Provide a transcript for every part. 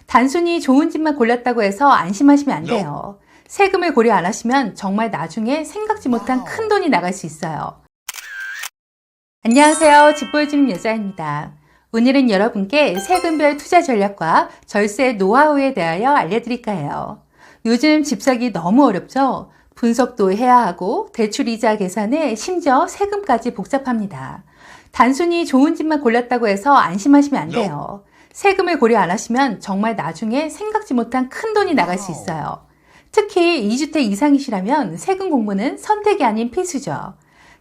단순히 좋은 집만 골랐다고 해서 안심하시면 안 돼요. 세금을 고려 안 하시면 정말 나중에 생각지 못한 큰 돈이 나갈 수 있어요. 안녕하세요. 집 보여주는 여자입니다. 오늘은 여러분께 세금별 투자 전략과 절세 노하우에 대하여 알려드릴까 해요. 요즘 집 사기 너무 어렵죠? 분석도 해야 하고 대출이자 계산에 심지어 세금까지 복잡합니다. 단순히 좋은 집만 골랐다고 해서 안심하시면 안 돼요. 세금을 고려 안 하시면 정말 나중에 생각지 못한 큰 돈이 나갈 수 있어요. 특히 2주택 이상이시라면 세금 공부는 선택이 아닌 필수죠.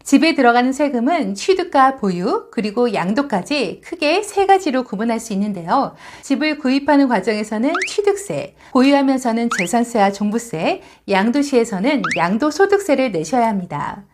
집에 들어가는 세금은 취득과 보유, 그리고 양도까지 크게 세 가지로 구분할 수 있는데요. 집을 구입하는 과정에서는 취득세, 보유하면서는 재산세와 종부세, 양도 시에서는 양도소득세를 내셔야 합니다.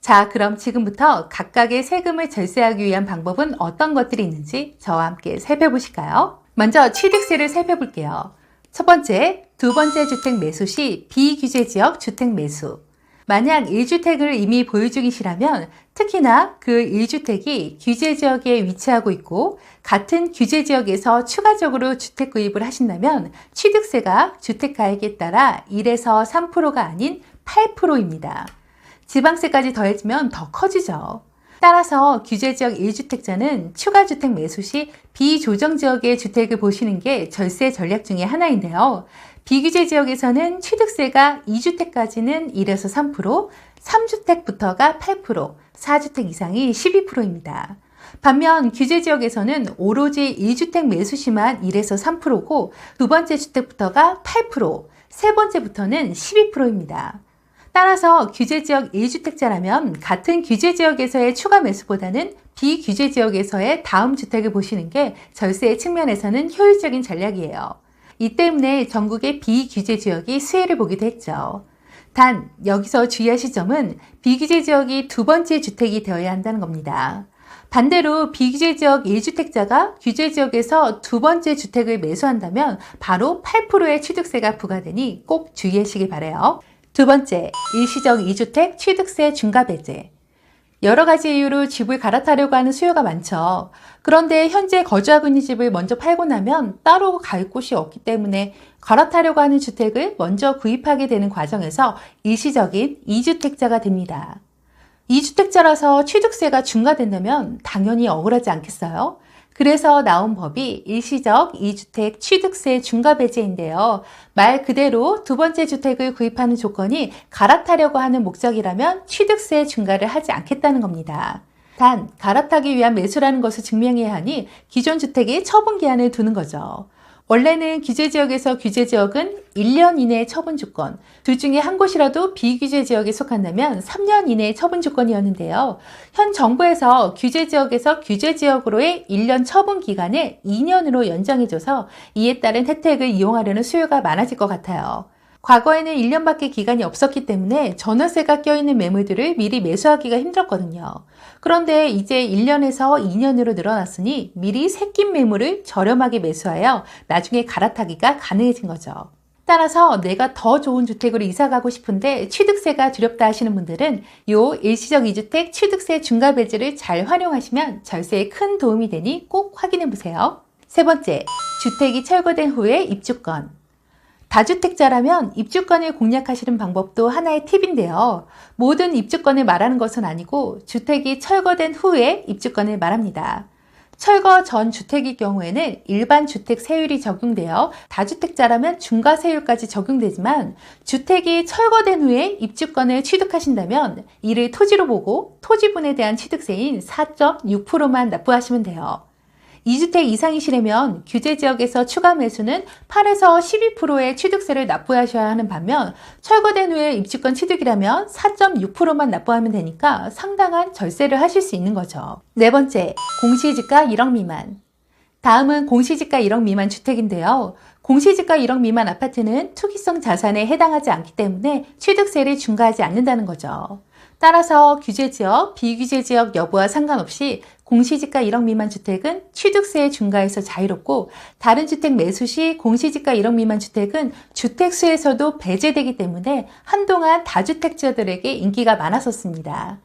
자, 그럼 지금부터 각각의 세금을 절세하기 위한 방법은 어떤 것들이 있는지 저와 함께 살펴보실까요? 먼저 취득세를 살펴볼게요. 첫 번째, 두 번째 주택 매수 시 비규제지역 주택 매수. 만약 1주택을 이미 보유 중이시라면 특히나 그 1주택이 규제지역에 위치하고 있고 같은 규제지역에서 추가적으로 주택 구입을 하신다면 취득세가 주택가액에 따라 1에서 3%가 아닌 8%입니다. 지방세까지 더해지면 더 커지죠. 따라서 규제지역 1주택자는 추가주택 매수 시 비조정지역의 주택을 보시는 게 절세 전략 중에 하나인데요. 비규제 지역에서는 취득세가 2주택까지는 1에서 3%, 3주택부터가 8%, 4주택 이상이 12%입니다. 반면 규제 지역에서는 오로지 1주택 매수 시만 1에서 3%고 두 번째 주택부터가 8%, 세 번째부터는 12%입니다. 따라서 규제지역 1주택자라면 같은 규제지역에서의 추가 매수보다는 비규제지역에서의 다음 주택을 보시는 게 절세 측면에서는 효율적인 전략이에요. 이 때문에 전국의 비규제지역이 수혜를 보기도 했죠. 단, 여기서 주의하실 점은 비규제지역이 두 번째 주택이 되어야 한다는 겁니다. 반대로 비규제지역 1주택자가 규제지역에서 두 번째 주택을 매수한다면 바로 8%의 취득세가 부과되니 꼭 주의하시길 바라요. 두 번째, 일시적 2주택 취득세 중과 배제. 여러 가지 이유로 집을 갈아타려고 하는 수요가 많죠. 그런데 현재 거주하고 있는 집을 먼저 팔고 나면 따로 갈 곳이 없기 때문에 갈아타려고 하는 주택을 먼저 구입하게 되는 과정에서 일시적인 2주택자가 됩니다. 2주택자라서 취득세가 중과된다면 당연히 억울하지 않겠어요? 그래서 나온 법이 일시적 2주택 취득세 중과 배제인데요. 말 그대로 두 번째 주택을 구입하는 조건이 갈아타려고 하는 목적이라면 취득세 중과를 하지 않겠다는 겁니다. 단, 갈아타기 위한 매수라는 것을 증명해야 하니 기존 주택에 처분 기한을 두는 거죠. 원래는 규제지역에서 규제지역은 1년 이내의 처분 조건, 둘 중에 한 곳이라도 비규제지역에 속한다면 3년 이내의 처분 조건이었는데요. 현 정부에서 규제지역에서 규제지역으로의 1년 처분 기간을 2년으로 연장해줘서 이에 따른 혜택을 이용하려는 수요가 많아질 것 같아요. 과거에는 1년밖에 기간이 없었기 때문에 전월세가 껴있는 매물들을 미리 매수하기가 힘들었거든요. 그런데 이제 1년에서 2년으로 늘어났으니 미리 새낀 매물을 저렴하게 매수하여 나중에 갈아타기가 가능해진 거죠. 따라서 내가 더 좋은 주택으로 이사가고 싶은데 취득세가 두렵다 하시는 분들은 요 일시적 2주택 취득세 중과 배제를 잘 활용하시면 절세에 큰 도움이 되니 꼭 확인해 보세요. 세 번째, 주택이 철거된 후에 입주권. 다주택자라면 입주권을 공략하시는 방법도 하나의 팁인데요. 모든 입주권을 말하는 것은 아니고 주택이 철거된 후에 입주권을 말합니다. 철거 전 주택의 경우에는 일반 주택 세율이 적용되어 다주택자라면 중과세율까지 적용되지만 주택이 철거된 후에 입주권을 취득하신다면 이를 토지로 보고 토지분에 대한 취득세인 4.6%만 납부하시면 돼요. 2주택 이상이시라면 규제지역에서 추가 매수는 8에서 12%의 취득세를 납부하셔야 하는 반면 철거된 후에 입주권 취득이라면 4.6%만 납부하면 되니까 상당한 절세를 하실 수 있는 거죠. 네 번째, 공시지가 1억 미만. 다음은 공시지가 1억 미만 주택인데요. 공시지가 1억 미만 아파트는 투기성 자산에 해당하지 않기 때문에 취득세를 중과하지 않는다는 거죠. 따라서 규제지역, 비규제지역 여부와 상관없이 공시지가 1억 미만 주택은 취득세 중과에서 자유롭고 다른 주택 매수 시 공시지가 1억 미만 주택은 주택수에서도 배제되기 때문에 한동안 다주택자들에게 인기가 많았었습니다.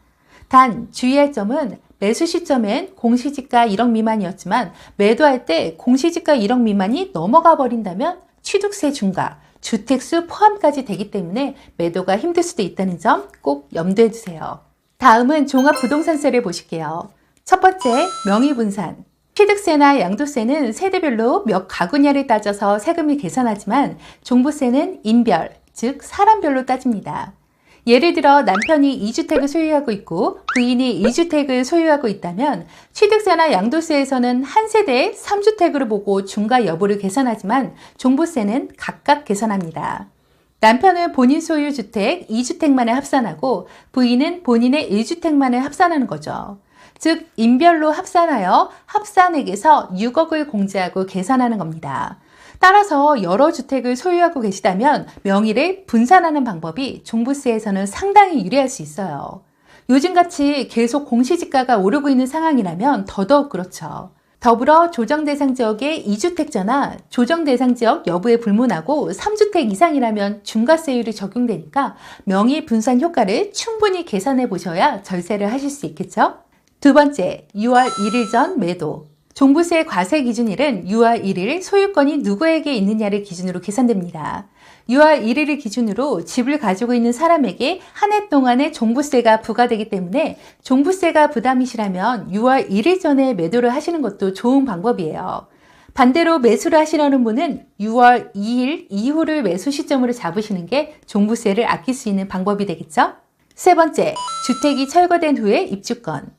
단 주의할 점은 매수 시점엔 공시지가 1억 미만이었지만 매도할 때 공시지가 1억 미만이 넘어가 버린다면 취득세 중과, 주택수 포함까지 되기 때문에 매도가 힘들 수도 있다는 점 꼭 염두해 주세요. 다음은 종합부동산세를 보실게요. 첫 번째, 명의분산. 취득세나 양도세는 세대별로 몇 가구냐를 따져서 세금을 계산하지만 종부세는 인별, 즉 사람별로 따집니다. 예를 들어 남편이 2주택을 소유하고 있고 부인이 2주택을 소유하고 있다면 취득세나 양도세에서는 한 세대에 3주택으로 보고 중과 여부를 계산하지만 종부세는 각각 계산합니다. 남편은 본인 소유 주택 2주택만을 합산하고 부인은 본인의 1주택만을 합산하는 거죠. 즉 인별로 합산하여 합산액에서 6억을 공제하고 계산하는 겁니다. 따라서 여러 주택을 소유하고 계시다면 명의를 분산하는 방법이 종부세에서는 상당히 유리할 수 있어요. 요즘같이 계속 공시지가가 오르고 있는 상황이라면 더더욱 그렇죠. 더불어 조정대상지역의 2주택자나 조정대상지역 여부에 불문하고 3주택 이상이라면 중과세율이 적용되니까 명의 분산 효과를 충분히 계산해 보셔야 절세를 하실 수 있겠죠? 두 번째, 6월 1일 전 매도. 종부세 과세 기준일은 6월 1일 소유권이 누구에게 있느냐를 기준으로 계산됩니다. 6월 1일을 기준으로 집을 가지고 있는 사람에게 한 해 동안의 종부세가 부과되기 때문에 종부세가 부담이시라면 6월 1일 전에 매도를 하시는 것도 좋은 방법이에요. 반대로 매수를 하시려는 분은 6월 2일 이후를 매수 시점으로 잡으시는 게 종부세를 아낄 수 있는 방법이 되겠죠? 세 번째, 주택이 철거된 후에 입주권.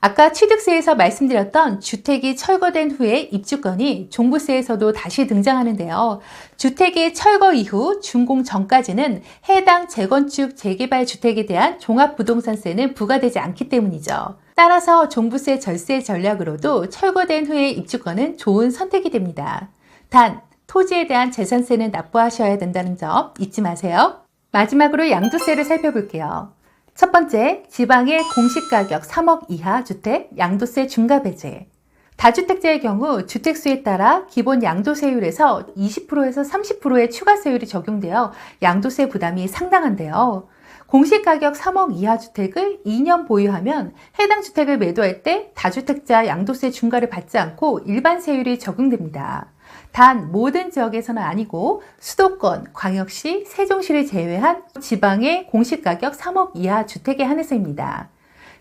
아까 취득세에서 말씀드렸던 주택이 철거된 후에 입주권이 종부세에서도 다시 등장하는데요. 주택의 철거 이후 준공 전까지는 해당 재건축, 재개발 주택에 대한 종합부동산세는 부과되지 않기 때문이죠. 따라서 종부세 절세 전략으로도 철거된 후에 입주권은 좋은 선택이 됩니다. 단, 토지에 대한 재산세는 납부하셔야 된다는 점 잊지 마세요. 마지막으로 양도세를 살펴볼게요. 첫 번째, 지방의 공시가격 3억 이하 주택 양도세 중과 배제. 다주택자의 경우 주택수에 따라 기본 양도세율에서 20%에서 30%의 추가세율이 적용되어 양도세 부담이 상당한데요. 공시가격 3억 이하 주택을 2년 보유하면 해당 주택을 매도할 때 다주택자 양도세 중과를 받지 않고 일반 세율이 적용됩니다. 단 모든 지역에서는 아니고 수도권, 광역시, 세종시를 제외한 지방의 공시가격 3억 이하 주택에 한해서입니다.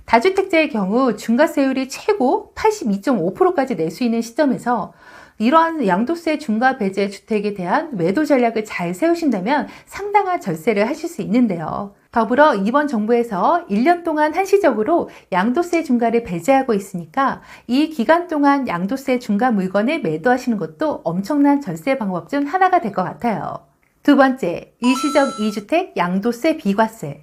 다주택자의 경우 중과세율이 최고 82.5%까지 낼 수 있는 시점에서 이러한 양도세 중과 배제 주택에 대한 매도 전략을 잘 세우신다면 상당한 절세를 하실 수 있는데요. 더불어 이번 정부에서 1년 동안 한시적으로 양도세 중과를 배제하고 있으니까 이 기간 동안 양도세 중과 물건을 매도하시는 것도 엄청난 절세 방법 중 하나가 될 것 같아요. 두 번째, 일시적 2주택 양도세 비과세.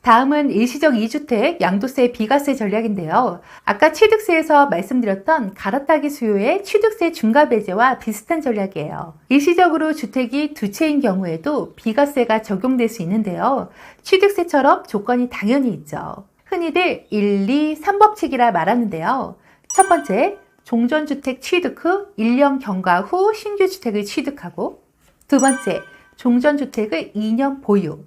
다음은 일시적 2주택 양도세 비과세 전략인데요. 아까 취득세에서 말씀드렸던 갈아타기 수요의 취득세 중과 배제와 비슷한 전략이에요. 일시적으로 주택이 두 채인 경우에도 비과세가 적용될 수 있는데요. 취득세처럼 조건이 당연히 있죠. 흔히들 1, 2, 3법칙이라 말하는데요. 첫 번째, 종전주택 취득 후 1년 경과 후 신규 주택을 취득하고, 두 번째, 종전주택을 2년 보유.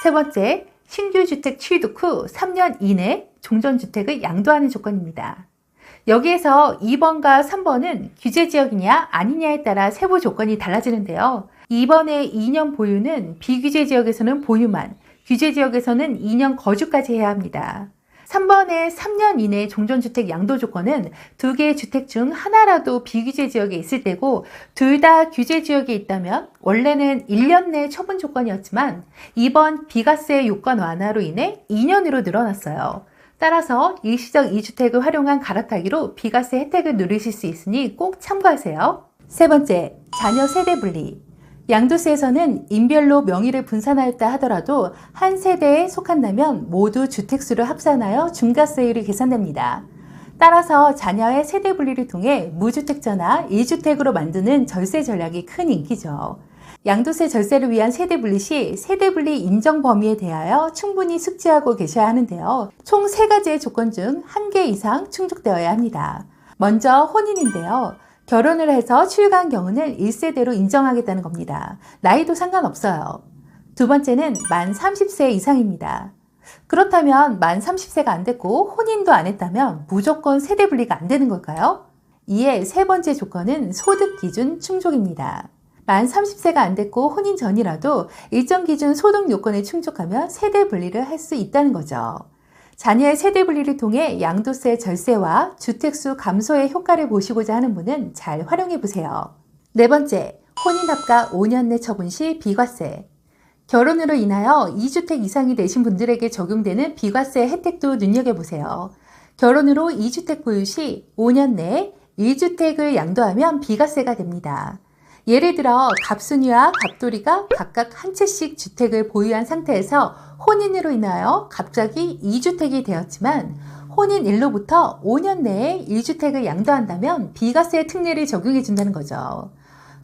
세 번째, 신규 주택 취득 후 3년 이내 종전주택을 양도하는 조건입니다. 여기에서 2번과 3번은 규제지역이냐 아니냐에 따라 세부 조건이 달라지는데요. 2번의 2년 보유는 비규제 지역에서는 보유만, 규제 지역에서는 2년 거주까지 해야 합니다. 3번의 3년 이내 종전주택 양도 조건은 두 개의 주택 중 하나라도 비규제 지역에 있을 때고 둘 다 규제 지역에 있다면 원래는 1년 내 처분 조건이었지만 이번 비과세 요건 완화로 인해 2년으로 늘어났어요. 따라서 일시적 2주택을 활용한 갈아타기로 비과세 혜택을 누리실 수 있으니 꼭 참고하세요. 세 번째, 자녀 세대 분리. 양도세에서는 인별로 명의를 분산하였다 하더라도 한 세대에 속한다면 모두 주택수를 합산하여 중과세율이 계산됩니다. 따라서 자녀의 세대 분리를 통해 무주택자나 1주택으로 만드는 절세 전략이 큰 인기죠. 양도세 절세를 위한 세대 분리 시 세대 분리 인정 범위에 대하여 충분히 숙지하고 계셔야 하는데요. 총 3가지의 조건 중 1개 이상 충족되어야 합니다. 먼저 혼인인데요. 결혼을 해서 출가한 경우는 1세대로 인정하겠다는 겁니다. 나이도 상관없어요. 두 번째는 만 30세 이상입니다. 그렇다면 만 30세가 안 됐고 혼인도 안 했다면 무조건 세대 분리가 안 되는 걸까요? 이에 세 번째 조건은 소득 기준 충족입니다. 만 30세가 안 됐고 혼인 전이라도 일정 기준 소득 요건에 충족하면 세대 분리를 할 수 있다는 거죠. 자녀의 세대 분리를 통해 양도세 절세와 주택수 감소의 효과를 보시고자 하는 분은 잘 활용해 보세요. 네 번째, 혼인합가 5년 내 처분 시 비과세. 결혼으로 인하여 2주택 이상이 되신 분들에게 적용되는 비과세 혜택도 눈여겨보세요. 결혼으로 2주택 보유 시 5년 내에 1주택을 양도하면 비과세가 됩니다. 예를 들어 갑순이와 갑돌이가 각각 한 채씩 주택을 보유한 상태에서 혼인으로 인하여 갑자기 2주택이 되었지만 혼인일로부터 5년 내에 1주택을 양도한다면 비과세 특례를 적용해 준다는 거죠.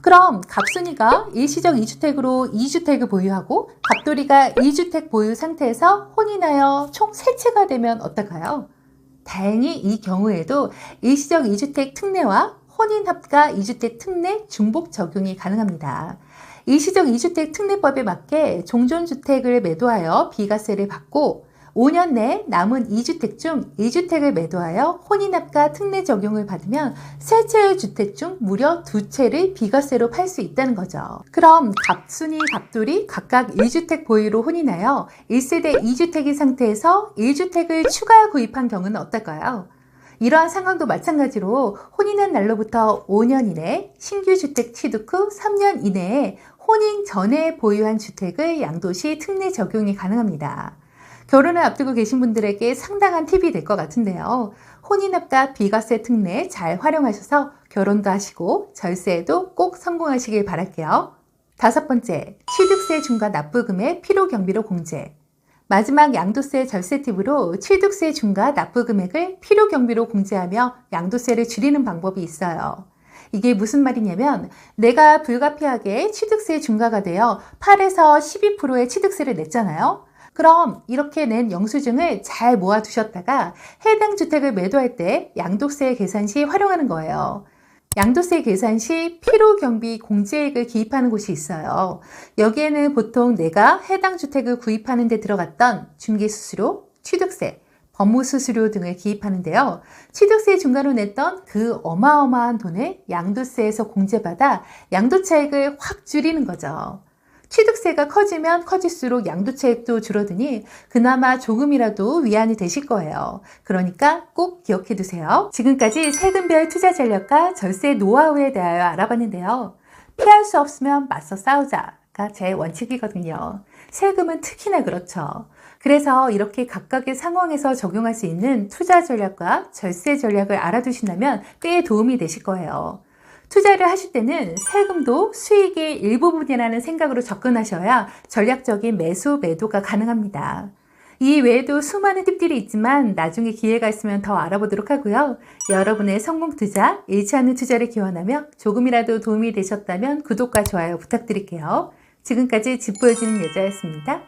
그럼 갑순이가 일시적 2주택으로 2주택을 보유하고 갑돌이가 1주택 보유 상태에서 혼인하여 총 3채가 되면 어떨까요? 다행히 이 경우에도 일시적 2주택 특례와 혼인합가 2주택 특례 중복 적용이 가능합니다. 일시적 2주택 특례법에 맞게 종전주택을 매도하여 비과세를 받고 5년 내에 남은 2주택 중 1주택을 매도하여 혼인합가 특례 적용을 받으면 3채의 주택 중 무려 2채를 비과세로 팔 수 있다는 거죠. 그럼 갑순이, 갑돌이 각각 1주택 보유로 혼인하여 1세대 2주택인 상태에서 1주택을 추가 구입한 경우는 어떨까요? 이러한 상황도 마찬가지로 혼인한 날로부터 5년 이내 신규 주택 취득 후 3년 이내에 혼인 전에 보유한 주택을 양도시 특례 적용이 가능합니다. 결혼을 앞두고 계신 분들에게 상당한 팁이 될 것 같은데요. 혼인합가 비과세 특례 잘 활용하셔서 결혼도 하시고 절세에도 꼭 성공하시길 바랄게요. 다섯 번째, 취득세 중과 납부금의 필요경비로 공제. 마지막 양도세 절세 팁으로 취득세 중과 납부금액을 필요경비로 공제하며 양도세를 줄이는 방법이 있어요. 이게 무슨 말이냐면 내가 불가피하게 취득세 중과가 되어 8에서 12%의 취득세를 냈잖아요. 그럼 이렇게 낸 영수증을 잘 모아두셨다가 해당 주택을 매도할 때 양도세 계산 시 활용하는 거예요. 양도세 계산 시 필요경비 공제액을 기입하는 곳이 있어요. 여기에는 보통 내가 해당 주택을 구입하는 데 들어갔던 중개수수료, 취득세, 법무수수료 등을 기입하는데요. 취득세 중과로 냈던 그 어마어마한 돈을 양도세에서 공제받아 양도차익을 확 줄이는 거죠. 취득세가 커지면 커질수록 양도차익도 줄어드니 그나마 조금이라도 위안이 되실 거예요. 그러니까 꼭 기억해 두세요. 지금까지 세금별 투자 전략과 절세 노하우에 대하여 알아봤는데요. 피할 수 없으면 맞서 싸우자가 제 원칙이거든요. 세금은 특히나 그렇죠. 그래서 이렇게 각각의 상황에서 적용할 수 있는 투자 전략과 절세 전략을 알아두신다면 꽤 도움이 되실 거예요. 투자를 하실 때는 세금도 수익의 일부분이라는 생각으로 접근하셔야 전략적인 매수, 매도가 가능합니다. 이 외에도 수많은 팁들이 있지만 나중에 기회가 있으면 더 알아보도록 하고요. 여러분의 성공 투자, 잃지 않는 투자를 기원하며 조금이라도 도움이 되셨다면 구독과 좋아요 부탁드릴게요. 지금까지 집 보여주는 여자였습니다.